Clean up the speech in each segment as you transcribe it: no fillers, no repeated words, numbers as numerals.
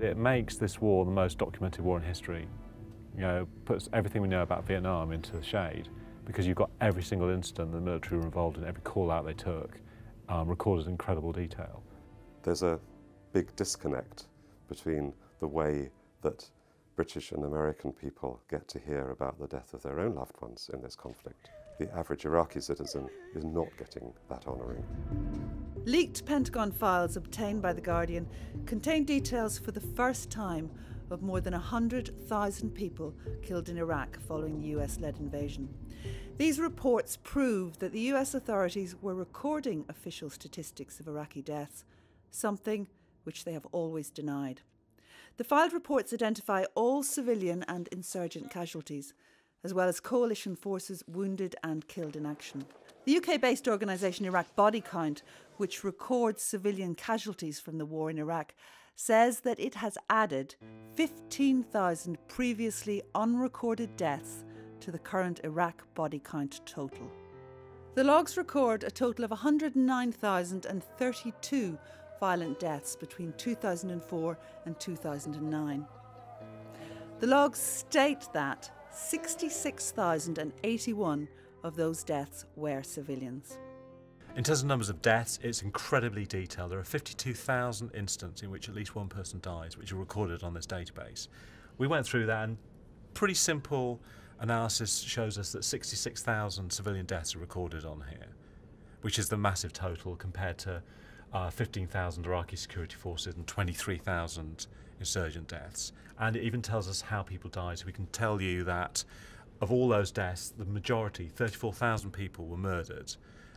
it makes this war the most documented war in history. You know, puts everything we know about Vietnam into the shade, because you've got every single incident the military were involved in, every call out they took, recorded in incredible detail. There's a big disconnect between the way that British and American people get to hear about the death of their own loved ones in this conflict. The average Iraqi citizen is not getting that honouring. Leaked Pentagon files obtained by The Guardian contain details for the first time of more than 100,000 people killed in Iraq following the US-led invasion. These reports prove that the US authorities were recording official statistics of Iraqi deaths, something which they have always denied. The filed reports identify all civilian and insurgent casualties, as well as coalition forces wounded and killed in action. The UK-based organisation Iraq Body Count, which records civilian casualties from the war in Iraq, says that it has added 15,000 previously unrecorded deaths to the current Iraq body count total. The logs record a total of 109,032 violent deaths between 2004 and 2009. The logs state that 66,081 of those deaths were civilians. In terms of numbers of deaths, it's incredibly detailed. There are 52,000 incidents in which at least one person dies, which are recorded on this database. We went through that, and pretty simple analysis shows us that 66,000 civilian deaths are recorded on here, which is the massive total compared to 15,000 Iraqi security forces and 23,000 insurgent deaths. And it even tells us how people died. So we can tell you that of all those deaths, the majority, 34,000 people, were murdered,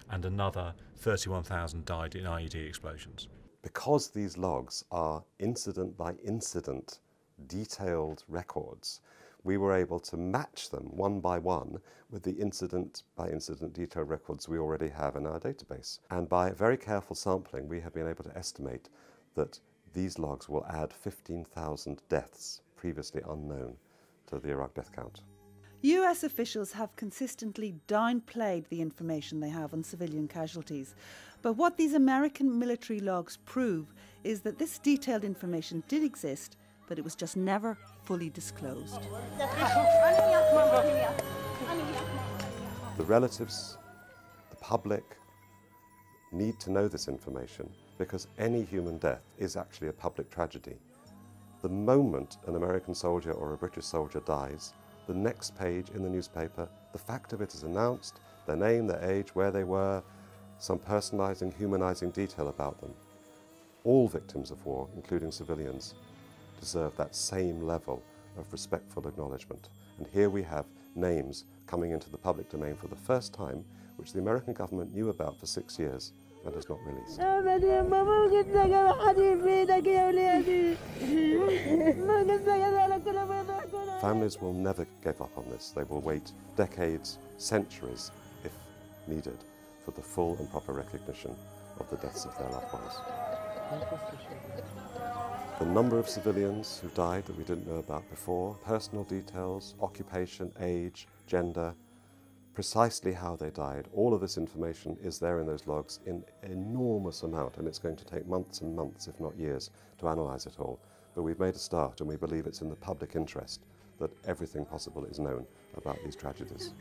and another 31,000 died in IED explosions. Because these logs are incident by incident detailed records, we were able to match them one by one with the incident by incident detailed records we already have in our database. And by very careful sampling, we have been able to estimate that these logs will add 15,000 deaths previously unknown to the Iraq death count. US officials have consistently downplayed the information they have on civilian casualties. But what these American military logs prove is that this detailed information did exist, but it was just never fully disclosed. The relatives, the public, need to know this information because any human death is actually a public tragedy. The moment an American soldier or a British soldier dies, the next page in the newspaper, the fact of it is announced, their name, their age, where they were, some personalising, humanising detail about them. All victims of war, including civilians, deserve that same level of respectful acknowledgement. And here we have names coming into the public domain for the first time, which the American government knew about for 6 years and has not released. Families will never give up on this. They will wait decades, centuries, if needed, for the full and proper recognition of the deaths of their loved ones. The number of civilians who died that we didn't know about before, personal details, occupation, age, gender, precisely how they died, all of this information is there in those logs in enormous amount, and it's going to take months and months, if not years, to analyse it all. But we've made a start, and we believe it's in the public interest that everything possible is known about these tragedies.